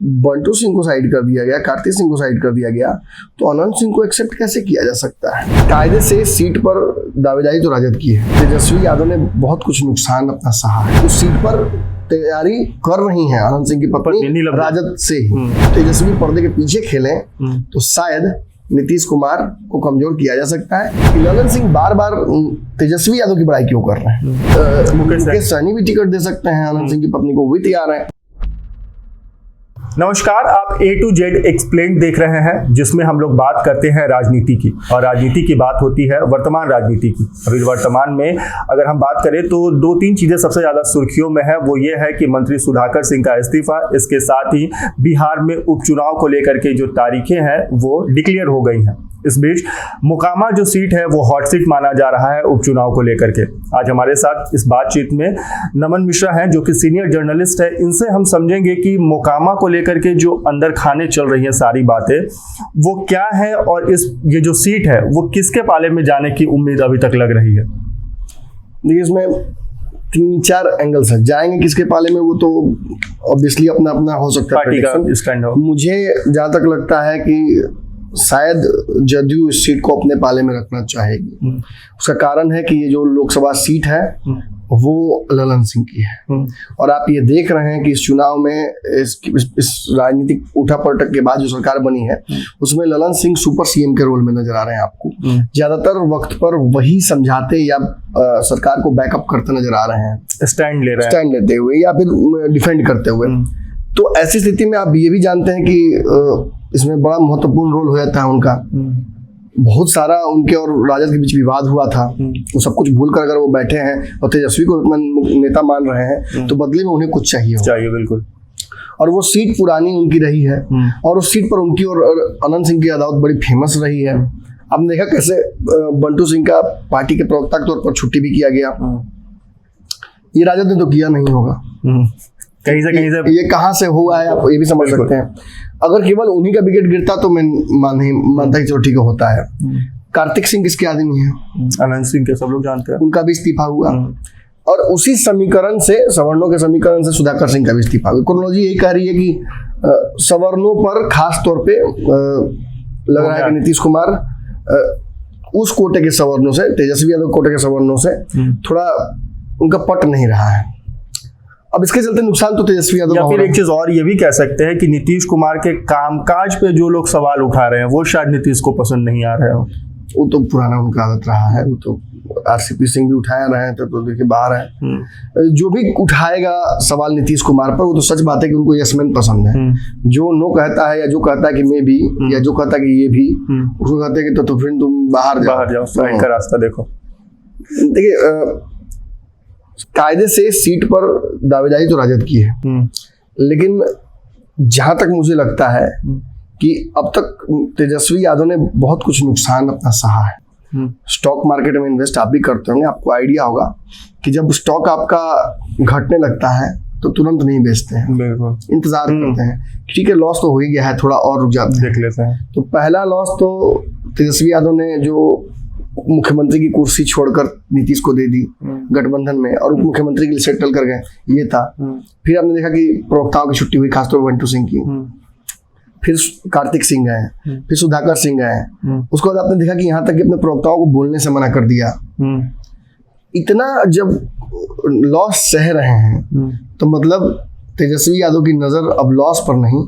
बंटू सिंह को साइड कर दिया गया, कार्तिक सिंह को साइड कर दिया गया, तो अनंत सिंह को एक्सेप्ट कैसे किया जा सकता है? कायदे से सीट पर दावेदारी तो राजद की है। तेजस्वी यादव ने बहुत कुछ नुकसान अपना सहा है। उस सीट पर तैयारी कर रही है अनंत सिंह की पत्नी राजद से ही। तेजस्वी पर्दे के पीछे खेलें तो शायद नीतीश कुमार को कमजोर किया जा सकता है। ललन सिंह बार बार तेजस्वी यादव की बड़ाई क्यों कर रहे हैं? मुकेश सहनी भी टिकट दे सकते हैं अनंत सिंह की पत्नी को, भी तैयार है। नमस्कार, आप A to Z एक्सप्लेन देख रहे हैं, जिसमें हम लोग बात करते हैं राजनीति की, और राजनीति की बात होती है वर्तमान राजनीति की। अभी वर्तमान में अगर हम बात करें तो दो तीन चीजें सबसे ज्यादा सुर्खियों में है। वो ये है कि मंत्री सुधाकर सिंह का इस्तीफा, इसके साथ ही बिहार में उपचुनाव को लेकर के जो तारीखें हैं वो डिक्लेयर हो गई हैं। इस बीच मोकामा जो सीट है वो हॉट सीट माना जा रहा है उपचुनाव को लेकर के। आज हमारे साथ इस बातचीत में नमन मिश्रा हैं, जो कि सीनियर जर्नलिस्ट है। इनसे हम समझेंगे कि मोकामा को लेकर के जो अंदर खाने चल रही हैं सारी बातें वो क्या है, और ये जो सीट है वो किसके पाले में जाने की उम्मीद अभी तक लग रही है। देखिए, इसमें 3-4 एंगल्स हैं। जाएंगे किसके पाले में वो तो ऑब्वियसली अपना अपना हो सकता है, पार्टी का स्टैंड हो। मुझे जहां तक लगता है कि शायद जदयू इस सीट को अपने पाले में रखना चाहेगी। उसका कारण है कि ये जो लोकसभा सीट है वो ललन सिंह की है, और आप ये देख रहे हैं कि इस चुनाव में इस राजनीतिक उठापटक के बाद जो सरकार बनी है उसमें ललन सिंह सुपर सीएम के रोल में नजर आ रहे हैं आपको। ज्यादातर वक्त पर वही समझाते या सरकार को बैकअप करते नजर आ रहे हैं, स्टैंड लेते हुए या फिर डिफेंड करते हुए। तो ऐसी स्थिति में आप ये भी जानते हैं कि इसमें बड़ा महत्वपूर्ण रोल हो जाता है उनका। बहुत सारा उनके और राजद के बीच विवाद हुआ था, वो सब कुछ भूल कर अगर वो बैठे हैं और तेजस्वी को अपना नेता मान रहे हैं तो बदले में उन्हें कुछ चाहिए बिल्कुल। और वो सीट पुरानी उनकी रही है, और उस सीट पर उनकी और अनंत सिंह की अदावत बड़ी फेमस रही है। आपने देखा कैसे बंटू सिंह का पार्टी के प्रवक्ता के तौर पर छुट्टी भी किया गया। ये राजद ने तो किया नहीं होगा, कहीं से ये कहाँ से हुआ है आप ये भी समझ सकते हैं। अगर केवल उन्हीं का विकेट गिरता तो मैं मानता कि चलो ठीक होता है। कार्तिक सिंह किसके आदमी है? अनंत सिंह के, सब लोग जानते हैं। उनका भी इस्तीफा हुआ, और उसी समीकरण से, सवर्णों के समीकरण से सुधाकर सिंह का भी इस्तीफा हुआ। क्रोनोलॉजी यही कह रही है कि सवर्णों पर खास तौर पे लग रहा है कि नीतीश कुमार उस कोटे के सवर्णों से, तेजस्वी यादव कोटे के सवर्णों से थोड़ा उनका पट नहीं रहा है। अब इसके चलते नुकसान तो तेजस्वी यादव, या फिर एक चीज और ये भी कह सकते हैं कि नीतीश कुमार के कामकाज पे जो लोग सवाल उठा रहे हैं वो शायद नीतीश को पसंद नहीं आ रहे हो। वो तो पुराना उनका आदत रहा है। वो तो आरसीपी सिंह भी उठाया रहे हैं तो देखिए बाहर है। जो भी उठाएगा सवाल नीतीश कुमार पर, वो तो सच बात है कि उनको यस मैन पसंद है। जो नो कहता है या जो कहता है कि मैं भी, या जो कहता है कि ये भी, उसको कहते हैं कि तो फिर तुम बाहर जाओ, साइड का रास्ता देखो। देखिए, कायदे से सीट पर दावेदारी तो राजद की है, लेकिन जहां तक मुझे लगता है कि अब तक तेजस्वी यादव ने बहुत कुछ नुकसान अपना सहा है। स्टॉक मार्केट में इन्वेस्ट आप भी करते होंगे, आपको आइडिया होगा कि जब स्टॉक आपका घटने लगता है तो तुरंत नहीं बेचते हैं, इंतजार करते हैं। ठीक है, लॉस तो हो ही गया है, थोड़ा और रुक जाते हैं, देख लेते हैं। तो पहला लॉस तो तेजस्वी यादव ने जो मुख्यमंत्री की कुर्सी छोड़कर नीतीश को दे दी गठबंधन में, और उप मुख्यमंत्री के लिए सेटल कर गए, ये था। फिर आपने देखा कि प्रवक्ताओं की छुट्टी हुई, खासतौर पर बंटू सिंह की। फिर कार्तिक सिंह गए, फिर सुधाकर सिंह गए। उसके बाद आपने देखा कि यहाँ तक कि अपने प्रवक्ताओं को बोलने से मना कर दिया। इतना जब लॉस सह रहे हैं तो मतलब तेजस्वी यादव की नजर अब लॉस पर नहीं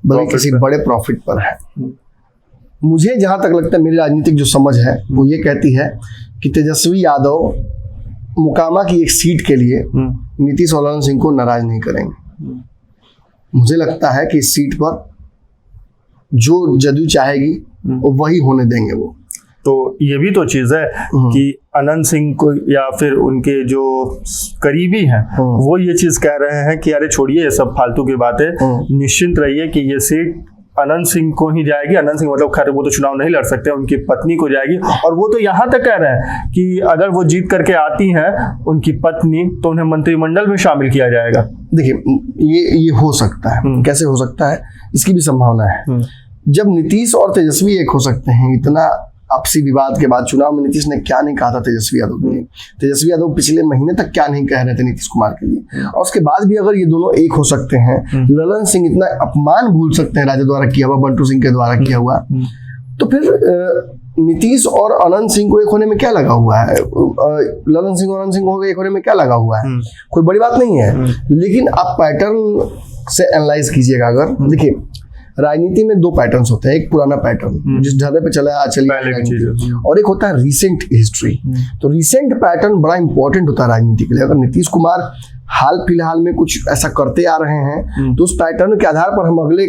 बल्कि किसी बड़े प्रॉफिट पर है। मुझे जहां तक लगता है, मेरी राजनीतिक जो समझ है वो ये कहती है कि तेजस्वी यादव मोकामा की एक सीट के लिए नीतीश और ललन सिंह को नाराज नहीं करेंगे। मुझे लगता है कि इस सीट पर जो जदयू चाहेगी वो वही होने देंगे वो। तो ये भी तो चीज है कि अनंत सिंह को या फिर उनके जो करीबी हैं वो ये चीज कह रहे हैं कि अरे छोड़िए ये सब फालतू की बातें, निश्चिंत रहिए कि ये सीट अनंत सिंह को ही जाएगी। अनंत सिंह मतलब खैर वो तो चुनाव नहीं लड़ सकते, उनकी पत्नी को जाएगी। और वो तो यहाँ तक कह रहे हैं कि अगर वो जीत करके आती हैं उनकी पत्नी, तो उन्हें मंत्रिमंडल में शामिल किया जाएगा। देखिए, ये हो सकता है। कैसे हो सकता है, इसकी भी संभावना है। जब नीतीश और तेजस्वी एक हो सकते हैं, इतना आपसी विवाद के बाद चुनाव में नीतीश ने क्या नहीं कहा था तेजस्वी यादव के लिए, तेजस्वी यादव पिछले महीने तक क्या नहीं कह रहे थे नीतीश कुमार के लिए, और उसके बाद भी अगर ये दोनों एक हो सकते हैं, ललन सिंह इतना अपमान भूल सकते हैं राजद द्वारा किया हुआ, बंटू सिंह के द्वारा किया हुआ, तो फिर नीतीश और अनंत सिंह को एक होने में क्या लगा हुआ है, ललन सिंह और अनंत सिंह को एक होने में क्या लगा हुआ है, कोई बड़ी बात नहीं है। लेकिन आप पैटर्न से एनालाइज कीजिएगा। अगर देखिए राजनीति में दो पैटर्न्स होते हैं, एक पुराना पैटर्न जिस ढर्रे पे चला चलिए, और एक होता है रीसेंट हिस्ट्री। तो रीसेंट पैटर्न बड़ा इंपॉर्टेंट होता है राजनीति के लिए। अगर नीतीश कुमार हाल फिलहाल में कुछ ऐसा करते आ रहे हैं तो उस पैटर्न के आधार पर हम अगले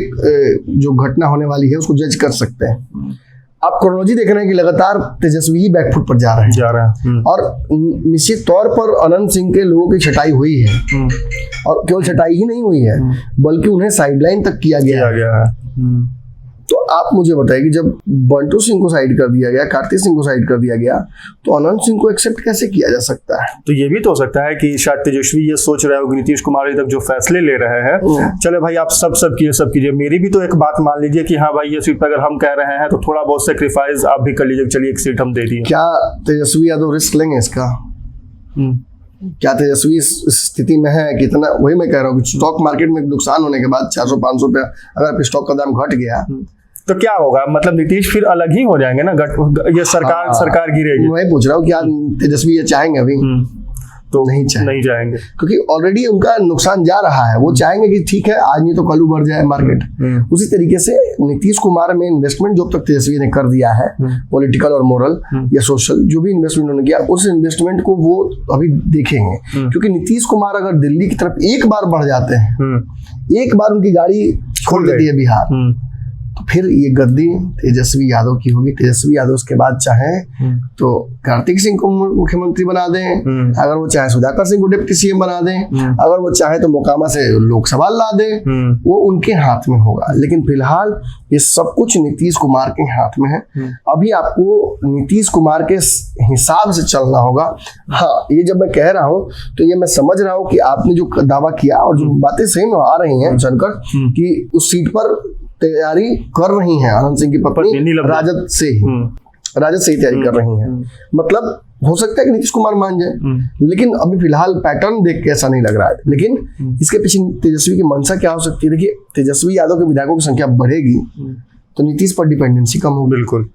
जो घटना होने वाली है उसको जज कर सकते हैं। आप क्रोनोलॉजी देख रहे हैं कि लगातार तेजस्वी ही बैकफुट पर जा रहे हैं और निश्चित तौर पर अनंत सिंह के लोगों की छटाई हुई है, और केवल छटाई ही नहीं हुई है बल्कि उन्हें साइडलाइन तक किया गया है। तो आप मुझे बताइए कि जब बंटू सिंह को साइड कर दिया गया, कार्तिक सिंह को साइड कर दिया गया, तो अनंत सिंह को एक्सेप्ट कैसे किया जा सकता है? तो ये भी तो हो सकता है कि शायद तेजस्वी ये सोच रहे हो कि नीतीश कुमार अभी तक जो फैसले ले रहे हैं, चले भाई आप सब कीजिए, मेरी भी तो एक बात मान लीजिए कि हाँ भाई ये सीट पर अगर हम कह रहे हैं तो थोड़ा बहुत सेक्रीफाइस आप भी कर लीजिए, चलिए एक सीट हम दे दिए। क्या तेजस्वी यादव रिस्क लेंगे इसका? क्या तेजस्वी इस स्थिति में है कि इतना, वही मैं कह रहा हूँ कि स्टॉक मार्केट में नुकसान होने के बाद 400-500 रुपया अगर आपके स्टॉक का दाम घट गया तो क्या होगा? मतलब नीतीश फिर अलग ही हो जाएंगे ना, ये सरकार गिरेगी। मैं पूछ रहा हूँ क्या तेजस्वी ये चाहेंगे? अभी तो नहीं जाएंगे क्योंकि ऑलरेडी उनका नुकसान जा रहा है। वो चाहेंगे कि ठीक है आज नहीं तो कल बढ़ जाए मार्केट। उसी तरीके से नीतीश कुमार में इन्वेस्टमेंट जो अब तक तेजस्वी ने कर दिया है, पॉलिटिकल और मोरल या सोशल, जो भी इन्वेस्टमेंट उन्होंने किया, उस इन्वेस्टमेंट को वो अभी देखेंगे। क्योंकि नीतीश कुमार अगर दिल्ली की तरफ एक बार बढ़ जाते हैं, एक बार उनकी गाड़ी खोल देती है बिहार, तो फिर ये गद्दी तेजस्वी यादव की होगी। तेजस्वी यादव उसके बाद चाहे तो कार्तिक सिंह को मुख्यमंत्री बना दें, अगर वो चाहे सुधाकर सिंह को डिप्टी सीएम बना दें, अगर वो चाहे तो मोकामा से लोकसभा ला दें, वो उनके हाथ में होगा। लेकिन फिलहाल ये सब कुछ नीतीश कुमार के हाथ में है। अभी आपको नीतीश कुमार के हिसाब से चलना होगा। हाँ, ये जब मैं कह रहा हूँ तो ये मैं समझ रहा हूँ कि आपने जो दावा किया और जो बातें सही में आ रही हैं शंकर, कि उस सीट पर तैयारी कर रही हैं अनंत सिंह की पत्नी राजद से ही तैयारी कर रही हैं। मतलब हो सकता है कि नीतीश कुमार मान जाए, लेकिन अभी फिलहाल पैटर्न देख के ऐसा नहीं लग रहा है। लेकिन इसके पीछे तेजस्वी की मंशा क्या हो सकती है? देखिए, तेजस्वी यादव के विधायकों की संख्या बढ़ेगी तो नीतीश पर डिपेंडेंसी कम होगी। बिल्कुल।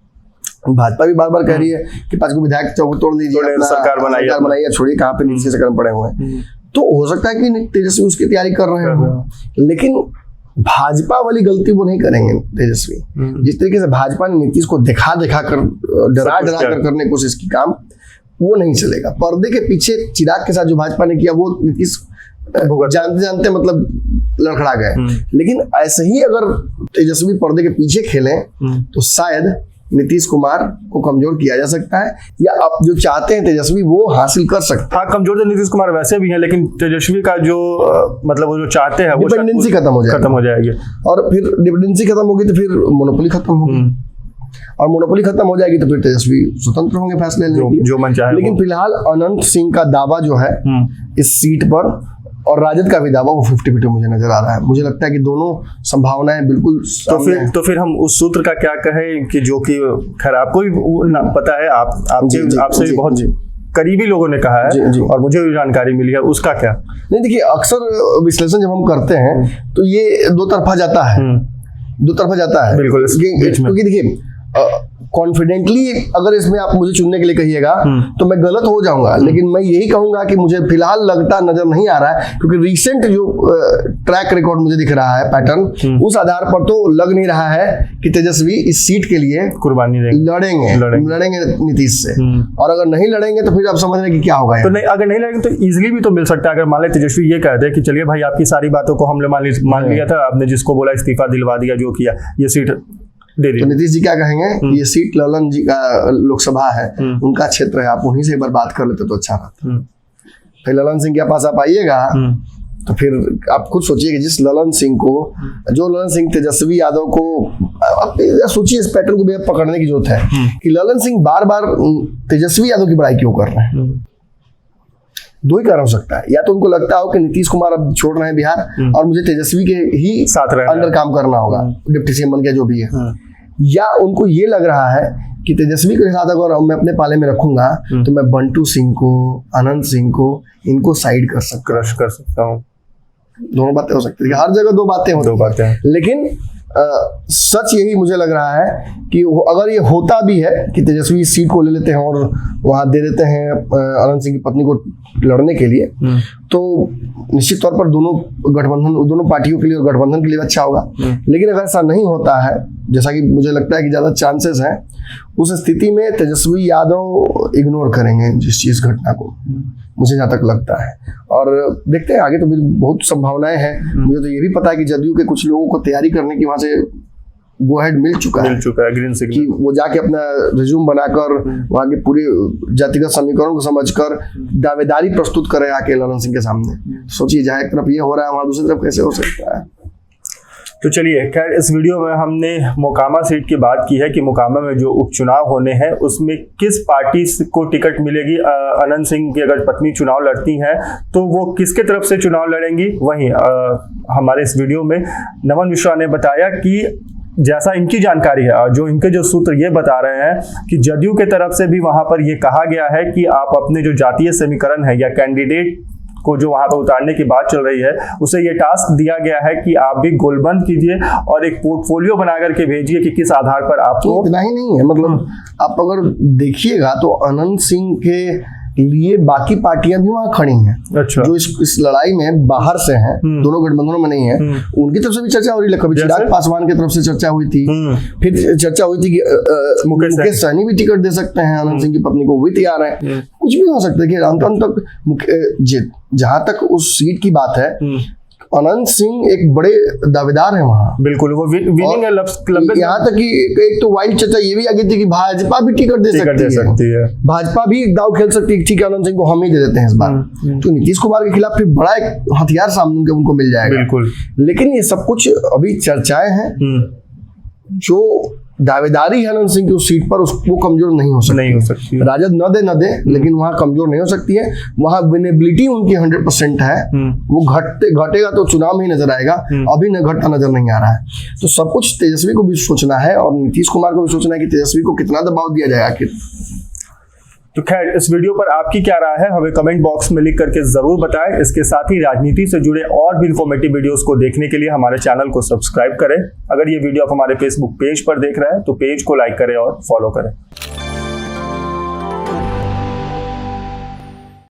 भाजपा भी बार बार कह रही है कि 5 को विधायक तोड़ लीजिए, सरकार बनाइए, छोड़िए, कहाँ पे नीचे से कर्म पड़े हुए हैं। तो हो सकता है कि तेजस्वी उसकी तैयारी कर रहे हैं, लेकिन भाजपा वाली गलती वो नहीं करेंगे तेजस्वी। जिस तरीके से भाजपा ने नीतीश को दिखा कर डरा कर करने की कोशिश की, काम वो नहीं चलेगा। पर्दे के पीछे चिराग के साथ जो भाजपा ने किया वो नीतीश जानते जानते मतलब लड़खड़ा गए। लेकिन ऐसे ही अगर तेजस्वी पर्दे के पीछे खेलें तो शायद नीतीश कुमार को कमजोर किया जा सकता है, या आप जो चाहते हैं तेजस्वी वो हासिल कर सकते हैं। हाँ, कमजोर तो नीतीश कुमार वैसे भी हैं, लेकिन तेजस्वी का जो मतलब वो जो चाहते हैं, डिपेंडेंसी खत्म हो जाएगी। और फिर डिपेंडेंसी खत्म होगी तो फिर मोनोपोली खत्म होगी, और मोनोपोली खत्म हो जाएगी तो फिर तेजस्वी स्वतंत्र होंगे फैसले लेने के, जो मन चाहे। लेकिन फिलहाल अनंत सिंह का दावा जो है इस सीट पर, और राजद का भी दावा, वो 50-50 मुझे नजर आ रहा है। मुझे लगता है कि दोनों संभावनाएं बिल्कुल तो फिर हम उस सूत्र का क्या कहें कि जो कि खैर आपको भी पता है, आपसे भी बहुत करीबी लोगों ने कहा है जी। और मुझे भी जानकारी मिली है, उसका क्या? नहीं, देखिए, अक्सर विश्लेषण जब हम करते हैं तो ये दो तरफा जाता है। बिल्कुल, क्योंकि देखिए कॉन्फिडेंटली अगर इसमें आप मुझे चुनने के लिए कहिएगा तो मैं गलत हो जाऊंगा, लेकिन मैं यही कहूंगा कि मुझे फिलहाल लगता नजर नहीं आ रहा है, क्योंकि रीसेंट जो ट्रैक रिकॉर्ड मुझे दिख रहा है पैटर्न, उस आधार पर तो लग नहीं रहा है कि तेजस्वी इस सीट के लिए कुर्बानी लड़ेंगे नीतीश से। और अगर नहीं लड़ेंगे तो फिर आप समझ रहे हैं कि क्या होगा। तो नहीं, अगर नहीं लड़ेंगे तो इजिली भी तो मिल सकता है। अगर मान ले तेजस्वी ये कह दे कि चलिए भाई आपकी सारी बातों को हमने मान लिया था, आपने जिसको बोला इस्तीफा दिलवा दिया, जो किया, ये सीट दे दी। तो नीतीश जी क्या कहेंगे? ये सीट ललन जी का लोकसभा है, उनका क्षेत्र है, आप उन्हीं से एक बार बात कर लेते तो अच्छा रहता। फिर ललन सिंह के पास आप आइएगा तो फिर आप खुद सोचिए कि जिस ललन सिंह को, जो ललन सिंह तेजस्वी यादव को, आप सोचिए इस पैटर्न को भी पकड़ने की जरूरत है कि ललन सिंह बार बार तेजस्वी यादव की बड़ाई क्यों कर रहे हैं। दो ही कारण हो सकता है, या तो उनको लगता हो कि नीतीश कुमार अब छोड़ रहे हैं बिहार और मुझे तेजस्वी के ही साथ अंदर काम करना होगा, डिप्टी सीएम बन गया जो भी है, या उनको ये लग रहा है कि तेजस्वी के साथ अगर मैं अपने पाले में रखूंगा तो मैं बंटू सिंह को, अनंत सिंह को, इनको साइड कर सकता क्रश कर सकता हूँ। दोनों बातें हो सकती है, हर जगह दो बातें होती दो बातें हैं। लेकिन सच यही मुझे लग रहा है कि अगर ये होता भी है कि तेजस्वी इस सीट को ले लेते हैं और वहां दे देते हैं अनंत सिंह की पत्नी को लड़ने के लिए, तो निश्चित तौर पर दोनों पार्टियों के लिए और गठबंधन के लिए अच्छा होगा। लेकिन अगर ऐसा नहीं होता है, जैसा कि मुझे लगता है कि ज्यादा चांसेस हैं, उस स्थिति में तेजस्वी यादव इग्नोर करेंगे जिस चीज घटना को, मुझे जहाँ तक लगता है। और देखते हैं आगे, तो बहुत संभावनाएं हैं। मुझे तो ये भी पता है कि जदयू के कुछ लोगों को तैयारी करने की वहां से गो हेड मिल चुका है, ग्रीन सिग्नल, कि वो जाके अपना रिज्यूम बनाकर वहां के पूरे जातिगत समीकरणों को समझकर दावेदारी प्रस्तुत करे आके अनंत सिंह के सामने। सोचिए, जहाँ एक तरफ ये हो रहा है वहां दूसरी तरफ कैसे हो सकता है। तो चलिए, खैर इस वीडियो में हमने मोकामा सीट की बात की है कि मोकामा में जो उपचुनाव होने हैं उसमें किस पार्टी को टिकट मिलेगी। अनंत सिंह की अगर पत्नी चुनाव लड़ती हैं तो वो किसके तरफ से चुनाव लड़ेंगी। वहीं हमारे इस वीडियो में नमन मिश्रा ने बताया कि जैसा इनकी जानकारी है और जो इनके जो सूत्र ये बता रहे हैं कि जदयू के तरफ से भी वहां पर ये कहा गया है कि आप अपने जो जातीय समीकरण है या कैंडिडेट को जो वहां पर उतारने की बात चल रही है, उसे ये टास्क दिया गया है कि आप भी गोलबंद कीजिए और एक पोर्टफोलियो बना करके भेजिए कि किस आधार पर आपको। इतना ही नहीं है, मतलब आप अगर देखिएगा तो अनंत सिंह के लिए बाकी पार्टियां भी वहां खड़ी हैं। अच्छा। जो इस लड़ाई में बाहर से हैं, दोनों गठबंधनों में नहीं है, उनकी तरफ से भी चर्चा हो रही है। कभी चिराग पासवान की तरफ से चर्चा हुई थी, फिर चर्चा हुई थी कि मुकेश सहनी भी टिकट दे सकते हैं अनंत सिंह की पत्नी को, वो भी तैयार है। कुछ भी हो सकता है कि अंत तक जहां तक उस सीट की बात है, अनंत सिंह एक बड़े दावेदार है वहां। बिल्कुल, वो विनिंग है। यहाँ तक कि एक तो वाइल्ड चर्चा ये भी आ गई थी कि भाजपा भी टिकट दे सकती है, भाजपा भी दाव खेल सकती है, ठीक है अनंत सिंह को हम ही दे देते हैं इस बार, तो नीतीश कुमार के खिलाफ फिर बड़ा एक हथियार सामने उनको मिल जाएगा। बिल्कुल। लेकिन ये सब कुछ अभी चर्चाएं हैं। जो दावेदारी है अनंत सिंह की उस सीट पर, वो कमजोर नहीं हो सकती। राजद न दे लेकिन वहां कमजोर नहीं हो सकती है। वहां विनेबिलिटी उनकी 100% है। वो घटेगा तो चुनाव में ही नजर आएगा, अभी न घटता नजर नहीं आ रहा है। तो सब कुछ तेजस्वी को भी सोचना है और नीतीश कुमार को भी सोचना है कि तेजस्वी को कितना दबाव दिया जाए आखिर। तो खैर, इस वीडियो पर आपकी क्या राय है हमें कमेंट बॉक्स में लिख करके जरूर बताएं। इसके साथ ही राजनीति से जुड़े और भी इंफॉर्मेटिव वीडियोस को देखने के लिए हमारे चैनल को सब्सक्राइब करें। अगर ये वीडियो आप हमारे फेसबुक पेज पर देख रहे हैं तो पेज को लाइक करें और फॉलो करें।